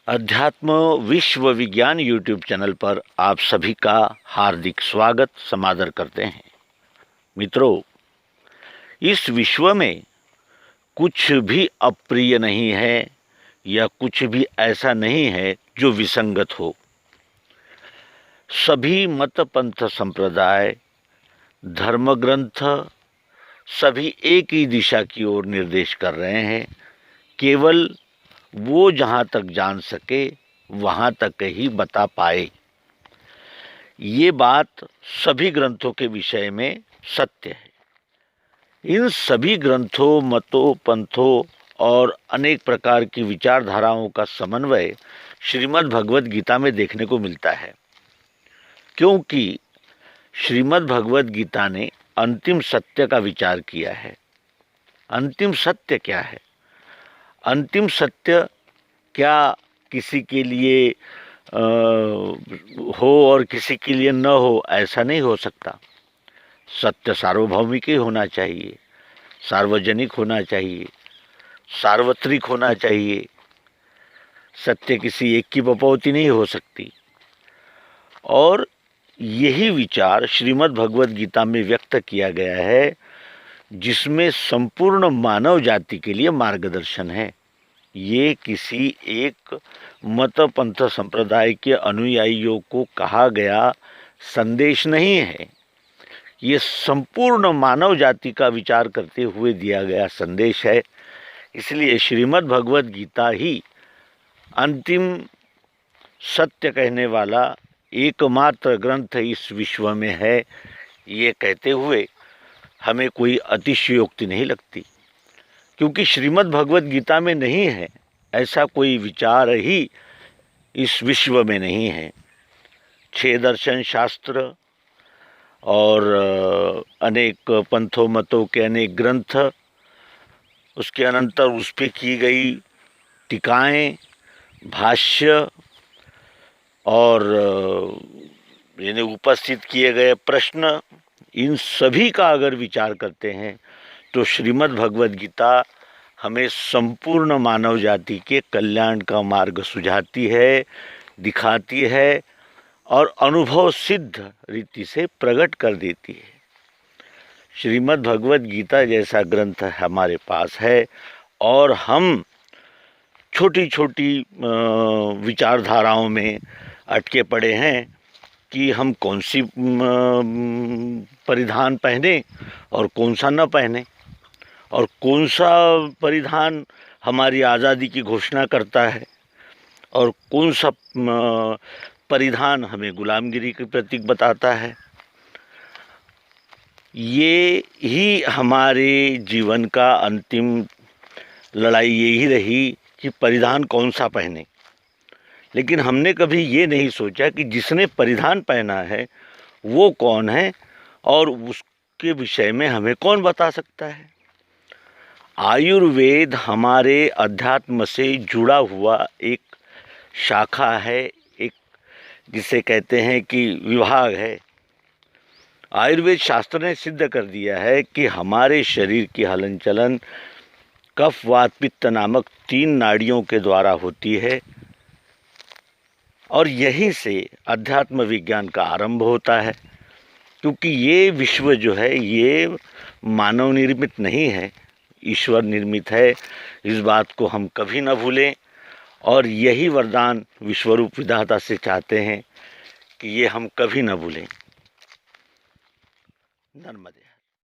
अध्यात्म विश्व विज्ञान यूट्यूब चैनल पर आप सभी का हार्दिक स्वागत समादर करते हैं। मित्रों, इस विश्व में कुछ भी अप्रिय नहीं है या कुछ भी ऐसा नहीं है जो विसंगत हो। सभी मत पंथ संप्रदाय धर्म ग्रंथ सभी एक ही दिशा की ओर निर्देश कर रहे हैं। केवल वो जहाँ तक जान सके वहाँ तक ही बता पाए। ये बात सभी ग्रंथों के विषय में सत्य है। इन सभी ग्रंथों, मतों, पंथों और अनेक प्रकार की विचारधाराओं का समन्वय श्रीमद् भगवद गीता में देखने को मिलता है, क्योंकि श्रीमद् भगवद गीता ने अंतिम सत्य का विचार किया है। अंतिम सत्य क्या है? अंतिम सत्य क्या किसी के लिए हो और किसी के लिए न हो, ऐसा नहीं हो सकता। सत्य सार्वभौमिक ही होना चाहिए, सार्वजनिक होना चाहिए, सार्वत्रिक होना चाहिए। सत्य किसी एक की बपौती नहीं हो सकती। और यही विचार श्रीमद् भगवद गीता में व्यक्त किया गया है, जिसमें संपूर्ण मानव जाति के लिए मार्गदर्शन है। ये किसी एक मत पंथ संप्रदाय के अनुयायियों को कहा गया संदेश नहीं है। ये संपूर्ण मानव जाति का विचार करते हुए दिया गया संदेश है। इसलिए श्रीमद् भगवद गीता ही अंतिम सत्य कहने वाला एकमात्र ग्रंथ इस विश्व में है। ये कहते हुए हमें कोई अतिशयोक्ति नहीं लगती, क्योंकि श्रीमद् भगवद गीता में नहीं है ऐसा कोई विचार ही इस विश्व में नहीं है। 6 दर्शन शास्त्र और अनेक पंथों मतों के अनेक ग्रंथ, उसके अनंतर उस पर की गई टीकाएं, भाष्य और यानी उपस्थित किए गए प्रश्न, इन सभी का अगर विचार करते हैं तो श्रीमद् भगवद गीता हमें संपूर्ण मानव जाति के कल्याण का मार्ग सुझाती है, दिखाती है और अनुभव सिद्ध रीति से प्रकट कर देती है। श्रीमद् भगवद गीता जैसा ग्रंथ हमारे पास है और हम छोटी छोटी विचारधाराओं में अटके पड़े हैं कि हम कौन सी परिधान पहने और कौन सा न पहने, और कौन सा परिधान हमारी आज़ादी की घोषणा करता है और कौन सा परिधान हमें गुलामगिरी के प्रतीक बताता है। ये ही हमारे जीवन का अंतिम लड़ाई यही रही कि परिधान कौन सा पहने। लेकिन हमने कभी ये नहीं सोचा कि जिसने परिधान पहना है वो कौन है और उसके विषय में हमें कौन बता सकता है। आयुर्वेद हमारे अध्यात्म से जुड़ा हुआ एक शाखा है, एक जिसे कहते हैं कि विभाग है। आयुर्वेद शास्त्र ने सिद्ध कर दिया है कि हमारे शरीर की हलन चलन कफ, वात, पित्त नामक 3 नाड़ियों के द्वारा होती है और यहीं से अध्यात्म विज्ञान का आरंभ होता है। क्योंकि ये विश्व जो है ये मानव निर्मित नहीं है, ईश्वर निर्मित है। इस बात को हम कभी न भूलें और यही वरदान विश्वरूप विधाता से चाहते हैं कि ये हम कभी न भूलें। नर्मदे।